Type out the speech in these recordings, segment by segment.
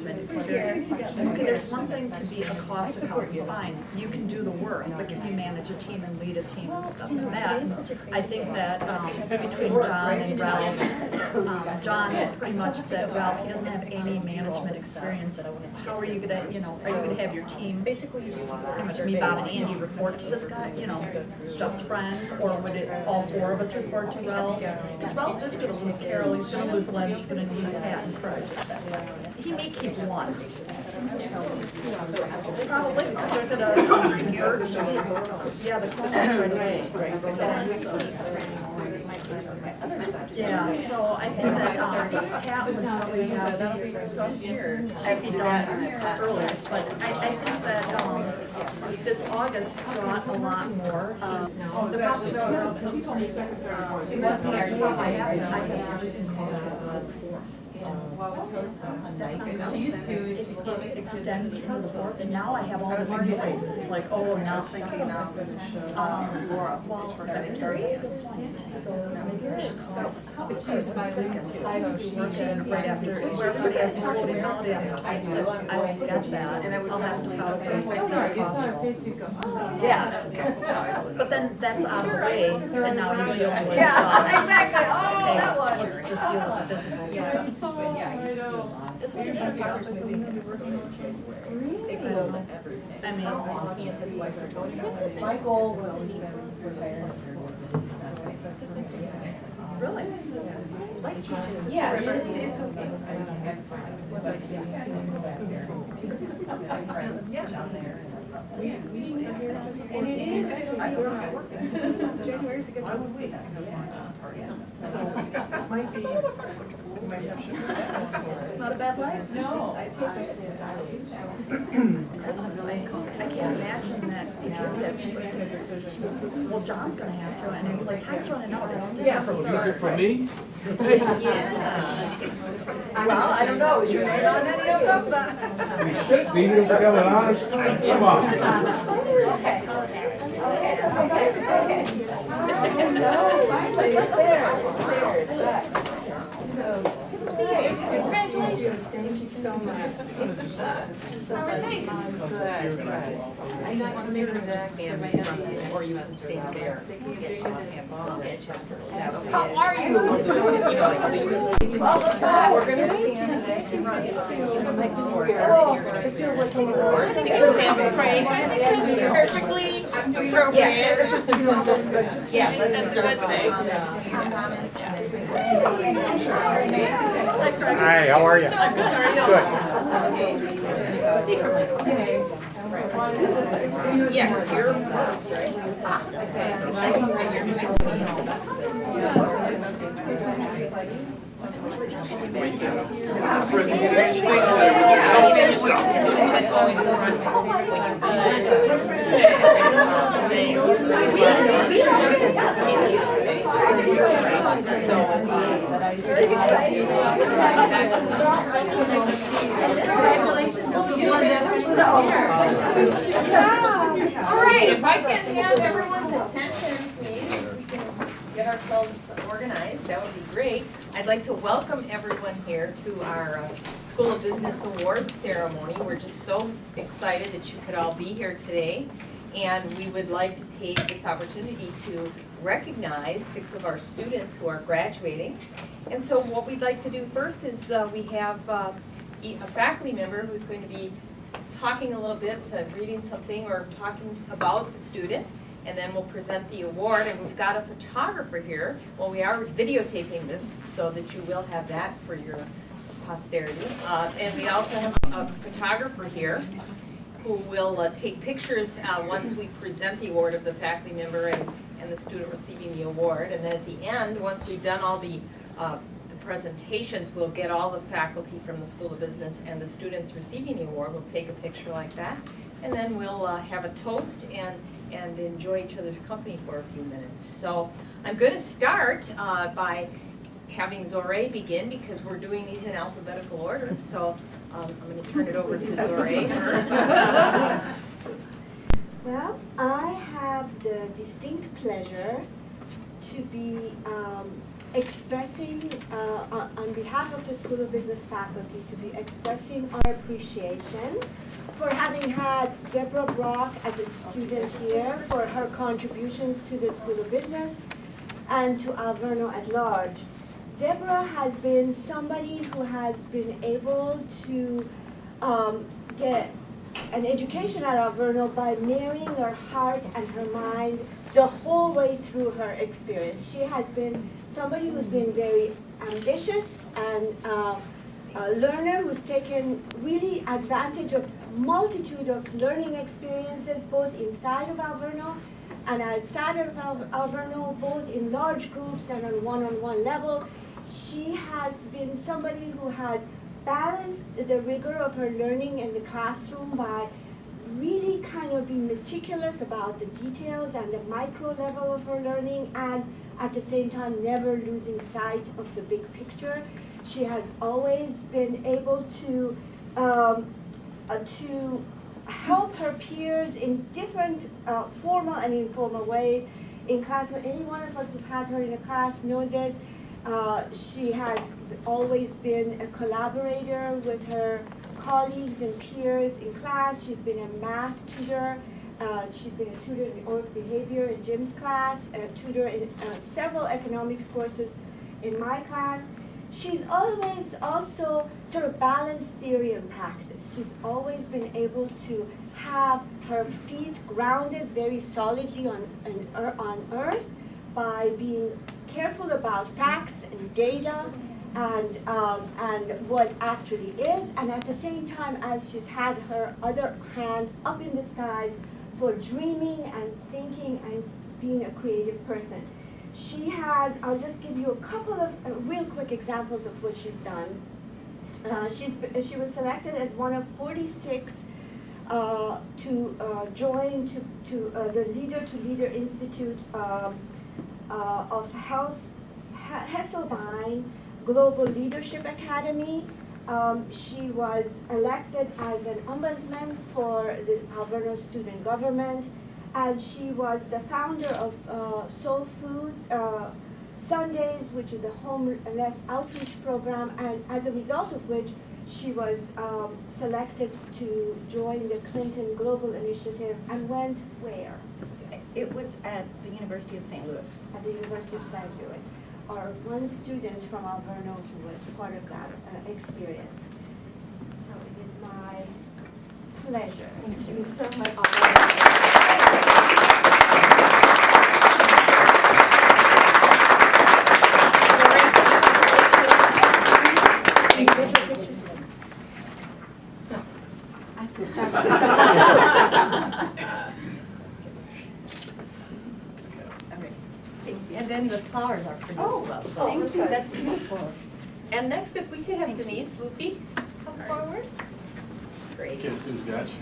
management experience. Okay, there's one thing to be a cost accountant, fine, you can do the work, but can you manage a team and lead a team and stuff like that? I think that between John and Ralph, John pretty much said, Ralph, he doesn't have any management experience. How are you gonna, are you gonna have your team, basically pretty much me, Bob, and Andy report to this guy, Jeff's friend, or would it all four of us report to Ralph? Because Ralph is gonna lose Carol, he's gonna lose Len, he's gonna lose Pat and Price. He may keep one. Probably, because they're gonna convert. Yeah, the cost is right away. Yeah, so I think that Pat would probably have be done earliest, but I think that this August brought a lot more. The problem it extends into the fourth, and now I have all this noise. It's like, oh, now I was thinking now. Well, that's a good point. So maybe I should post Christmas weekend. So I will be working right after, where everybody has a floating holiday on the 26th. I will get that, and I'll have to probably see a cost. Yeah. But then that's out of the way, and now you're dealing with just. Exactly. Oh, Okay, that one. let's just deal with the physical. This would be best I mean, my goal was to retire. really? Yeah, it's okay. And it is. January's a good time of week. It's not a bad life. No, I take it. Christmas, I can't imagine that if you get, well, John's gonna have to, and it's like, time's running out, it's December. Use it for me? Yeah. Well, I don't know, is your name on any of them? We should be, if we're going honest. Come on. Okay. No, finally, it's there. Congratulations. Thank you so much. All right, thanks. I'm not considering to stand or you have to stand there. How are you? We're going to stand and run. Perfectly appropriate. Yeah, let's start. Hi, how are you? Good. Yeah, because you're first, right? President of the United States, All right, if I can have everyone's attention, please, we can get ourselves organized. That would be great. I'd like to welcome everyone here to our School of Business Awards ceremony. We're just so excited that you could all be here today. And we would like to take this opportunity to recognize 6 of our students who are graduating. And so what we'd like to do first is we have a faculty member who's going to be talking a little bit, reading something or talking about the student, and then we'll present the award. And we've got a photographer here. Well, we are videotaping this so that you will have that for your posterity. And we also have a photographer here who will take pictures once we present the award of the faculty member and the student receiving the award. And then at the end, once we've done all the presentations, we'll get all the faculty from the School of Business and the students receiving the award. We'll take a picture like that, and then we'll have a toast and enjoy each other's company for a few minutes. So I'm going to start by having Zoré begin because we're doing these in alphabetical order. So I'm going to turn it over to Zoré first. Well, I have the distinct pleasure to be expressing, on behalf of the School of Business faculty, to be expressing our appreciation for having had Deborah Brock as a student here, for her contributions to the School of Business and to Alverno at large. Deborah has been somebody who has been able to get an education at Alverno by marrying her heart and her mind the whole way through her experience. She has been somebody who's been very ambitious and a learner who's taken really advantage of multitude of learning experiences both inside of Alverno and outside of Alverno, both in large groups and on one-on-one level. She has been somebody who has balanced the rigor of her learning in the classroom by really kind of being meticulous about the details and the micro level of her learning, and at the same time never losing sight of the big picture. She has always been able to help her peers in different formal and informal ways. In class, any one of us who've had her in a class know this. She has always been a collaborator with her colleagues and peers in class. She's been a math tutor. She's been a tutor in org behavior in Jim's class, a tutor in several economics courses in my class. She's always also sort of balanced theory and practice. She's always been able to have her feet grounded very solidly on earth by being careful about facts and data and what actually is, and at the same time as she's had her other hand up in the skies for dreaming and thinking and being a creative person. She has, I'll just give you a couple of real quick examples of what she's done. She was selected as one of 46 to join to the Leader to Leader Institute of Hesselbein Global Leadership Academy. She was elected as an ombudsman for the Alverno student government, and she was the founder of Soul Food Sundays, which is a homeless outreach program, and as a result of which she was selected to join the Clinton Global Initiative and went where? It was at the University of St. Louis. At the University of St. Louis. Or one student from Alverno who was part of that experience. So it is my pleasure. Thank you so much. And then the flowers are for you as well. So. Thank you, that's beautiful. And next, if we could have Denise Loopy come forward. Great. Guess who's got you?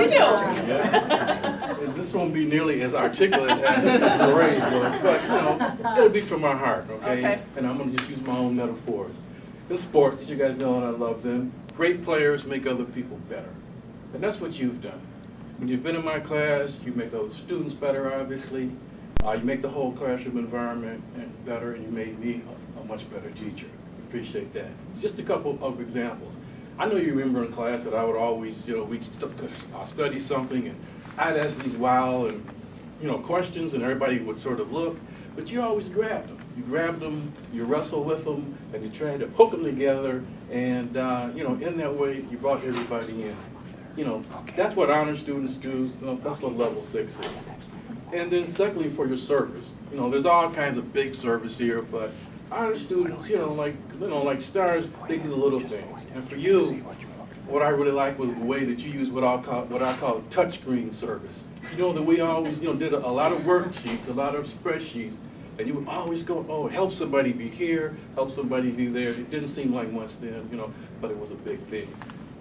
You do. Yeah. And this won't be nearly as articulate as Lorraine was, but it'll be from our heart, okay? And I'm going to just use my own metaphors. In sports, you guys know and I love them. Great players make other people better. And that's what you've done. When you've been in my class, you make those students better, obviously. You make the whole classroom environment better, and you made me a much better teacher. Appreciate that. Just a couple of examples. I know you remember in class that I would always, we'd study something, and I'd ask these wild and, questions, and everybody would sort of look, but you always grabbed them. You grabbed them, you wrestle with them, and you tried to hook them together, and, in that way, you brought everybody in. That's what honor students do. That's what level 6 is. And then secondly, for your service. There's all kinds of big service here, but honor students, like stars, they do the little things. And for you, what I really like was the way that you used what I call touchscreen service. That we always, did a lot of worksheets, a lot of spreadsheets, and you would always go, oh, help somebody be here, help somebody be there. It didn't seem like much then, but it was a big thing.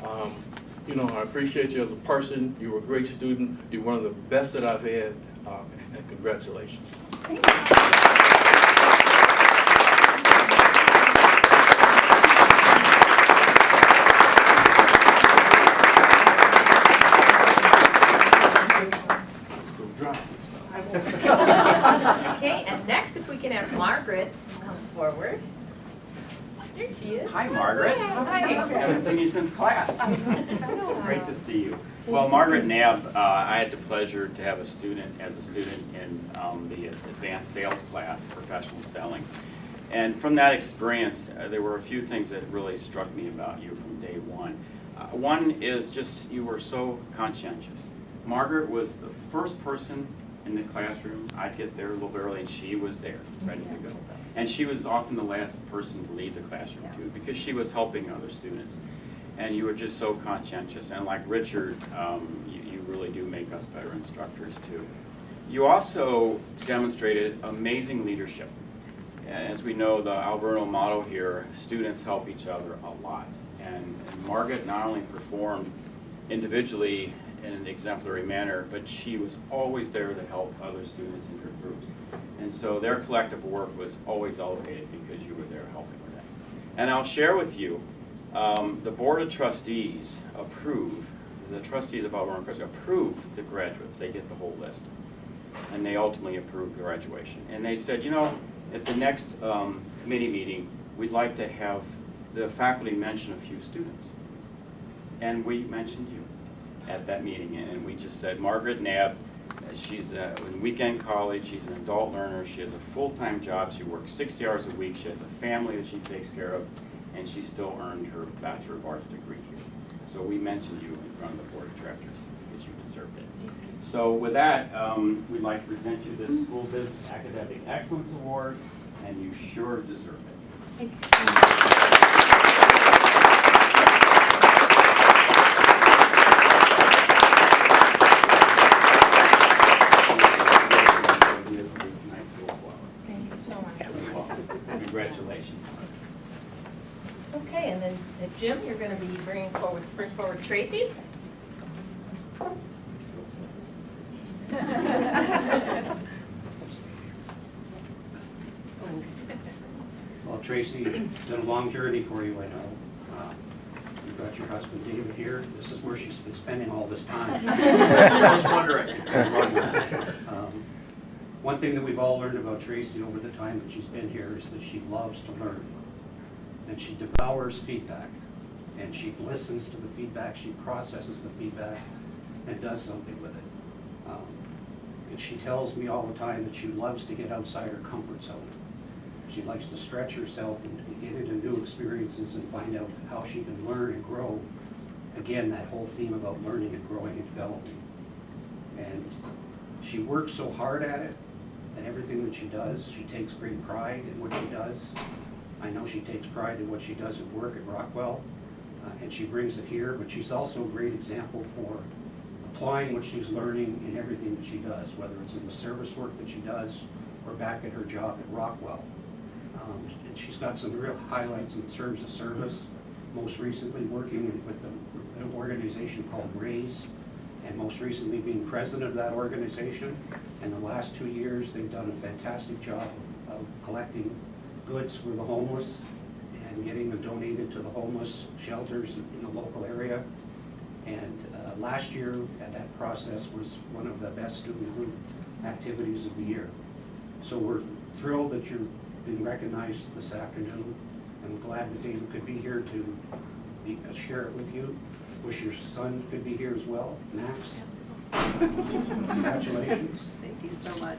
I appreciate you as a person. You were a great student. You're one of the best that I've had. And congratulations. Thank you. Okay, and next if we can have Margaret come forward. There she is. Hi, Margaret. Hi. Haven't seen you since class. It's great to see you. Well, Margaret Knabb, I had the pleasure to have a student in the advanced sales class, professional selling. And from that experience, there were a few things that really struck me about you from day one. One is just you were so conscientious. Margaret was the first person in the classroom. I'd get there a little bit early, and she was there, ready to go. And she was often the last person to leave the classroom too, because she was helping other students. And you were just so conscientious. And like Richard, you really do make us better instructors too. You also demonstrated amazing leadership. As we know, the Alverno motto here, students help each other a lot. And Margaret not only performed individually in an exemplary manner, but she was always there to help other students in her groups. And so their collective work was always elevated because you were there helping with that. And I'll share with you, the Board of Trustees the trustees of Alverno College approve the graduates. They get the whole list. And they ultimately approve graduation. And they said, you know, at the next committee meeting, we'd like to have the faculty mention a few students. And we mentioned you at that meeting. And we just said, Margaret Knabb, she's in weekend college, she's an adult learner, she has a full-time job, she works 60 hours a week, she has a family that she takes care of, and she still earned her Bachelor of Arts degree here. So we mentioned you in front of the Board of Directors because you deserved it. So with that, we'd like to present you this School Business Academic Excellence Award, and you sure deserve it. Thank you so much. Congratulations. Okay, and then Jim, you're going to be bring forward Tracy. Well, Tracy, it's been a long journey for you, I know. You've got your husband David here. This is where she's been spending all this time. I was wondering. One thing that we've all learned about Tracy over the time that she's been here is that she loves to learn. And she devours feedback. And she listens to the feedback, she processes the feedback, and does something with it. And she tells me all the time that she loves to get outside her comfort zone. She likes to stretch herself and get into new experiences and find out how she can learn and grow. Again, that whole theme about learning and growing and developing. And she works so hard at it, and everything that she does, she takes great pride in what she does. I know she takes pride in what she does at work at Rockwell, and she brings it here, but she's also a great example for applying what she's learning in everything that she does, whether it's in the service work that she does or back at her job at Rockwell. And she's got some real highlights in terms of service, most recently working with an organization called RAISE, and most recently being president of that organization. And the last 2 years, they've done a fantastic job of collecting goods for the homeless and getting them donated to the homeless shelters in the local area. And last year, that process was one of the best student group activities of the year. So we're thrilled that you're being recognized this afternoon, and we're glad that David could be here to share it with you. Wish your son could be here as well, Max. Congratulations. Thank you so much.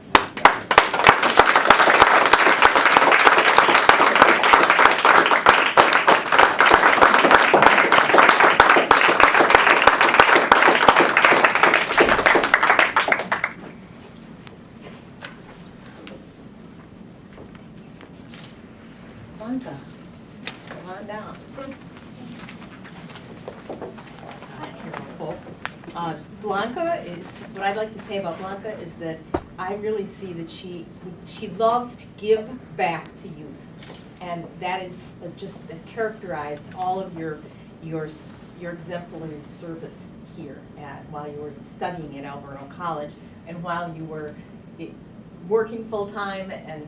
Blanca, come on down. Blanca is, what I'd like to say about Blanca is that I really see that she loves to give back to youth. And that is just characterized all of your exemplary service here while you were studying at Alverno College, and while you were working full-time and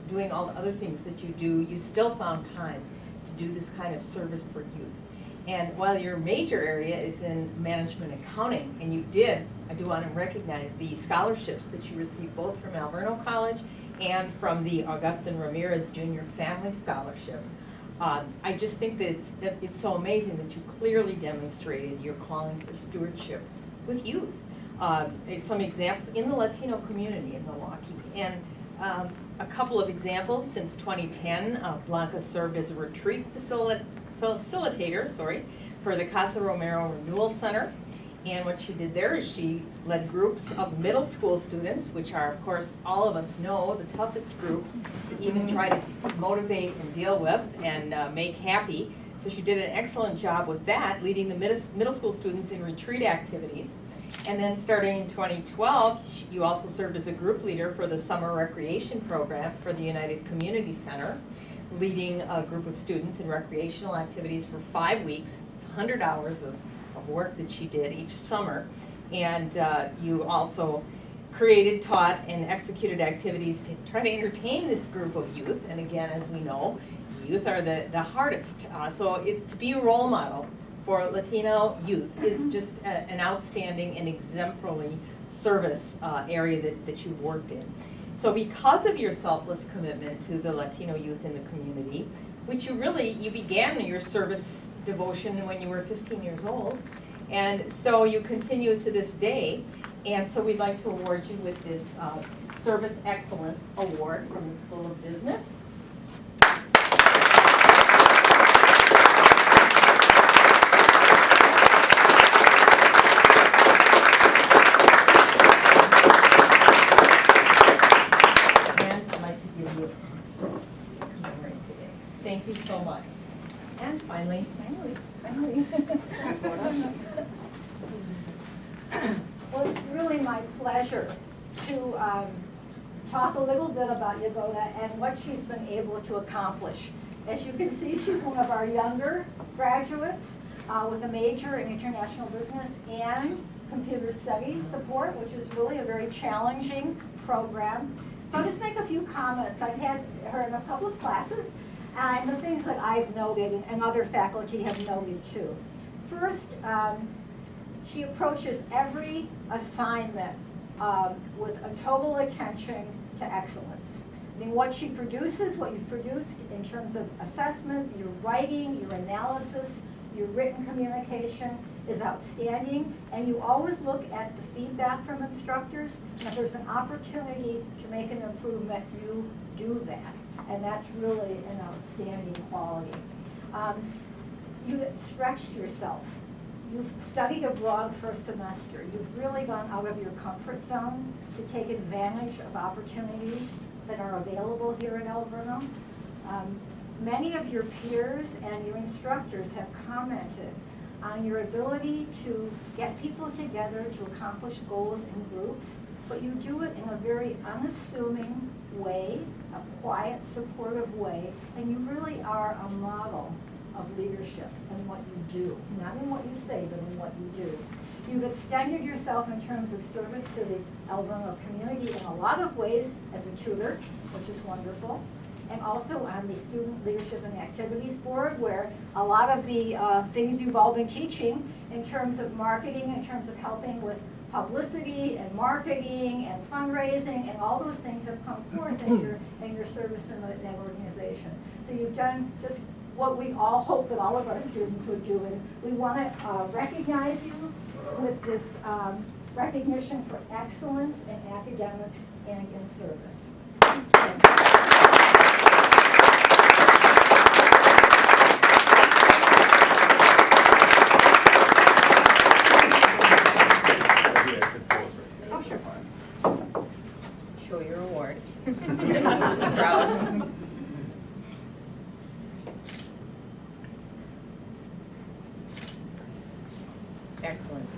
doing all the other things that you do, you still found time to do this kind of service for youth. And while your major area is in management accounting, and I do want to recognize the scholarships that you received both from Alverno College and from the Augustin Ramirez Jr. Family Scholarship. I just think that it's so amazing that you clearly demonstrated your calling for stewardship with youth. Some examples in the Latino community in Milwaukee. And a couple of examples since 2010, Blanca served as a retreat facilitator for the Casa Romero Renewal Center. And what she did there is she led groups of middle school students, which are, of course, all of us know, the toughest group to even try to motivate and deal with and make happy. So she did an excellent job with that, leading the middle school students in retreat activities. And then starting in 2012, you also served as a group leader for the summer recreation program for the United Community Center, leading a group of students in recreational activities for 5 weeks. It's 100 hours of work that she did each summer. And you also created, taught, and executed activities to try to entertain this group of youth. And again, as we know, youth are the hardest. So to be a role model for Latino youth is just an outstanding and exemplary service area that you've worked in. So because of your selfless commitment to the Latino youth in the community, which you began your service devotion when you were 15 years old, and so you continue to this day, and so we'd like to award you with this Service Excellence Award from the School of Business. Thank you so much. And finally. Well, it's really my pleasure to talk a little bit about Jagoda and what she's been able to accomplish. As you can see, she's one of our younger graduates with a major in international business and computer studies support, which is really a very challenging program. So I'll just make a few comments. I've had her in a couple of classes, and the things that I've noted and other faculty have noted too. First, she approaches every assignment with a total attention to excellence. I mean, what she produces, what you've produced in terms of assessments, your writing, your analysis, your written communication is outstanding, and you always look at the feedback from instructors, and if there's an opportunity to make an improvement, you do that. And that's really an outstanding quality. You've stretched yourself. You've studied abroad for a semester. You've really gone out of your comfort zone to take advantage of opportunities that are available here in Alverno. Many of your peers and your instructors have commented on your ability to get people together to accomplish goals in groups, but you do it in a very unassuming way, a quiet, supportive way, and you really are a model of leadership in what you do, not in what you say, but in what you do. You've extended yourself in terms of service to the Alverno community in a lot of ways as a tutor, which is wonderful, and also on the Student Leadership and Activities Board, where a lot of the things you've all been teaching in terms of marketing, in terms of helping with publicity and marketing and fundraising and all those things have come forth in your service in that organization. So you've done just what we all hope that all of our students would do, and we want to recognize you with this recognition for excellence in academics and in service. Show your award. Proud. Excellent.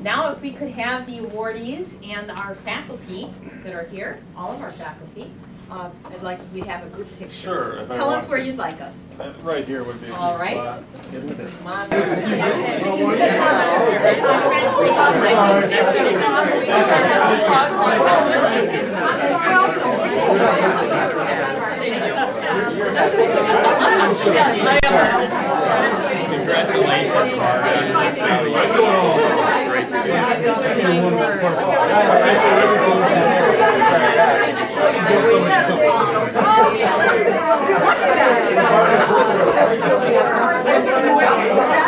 Now if we could have the awardees and our faculty that are here, all of our faculty, I'd like we'd have a group picture. Sure. If Tell us where you'd like us. Right here would be a All good right. spot. Come on. Congratulations, Margaret.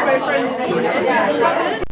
my friend Denise.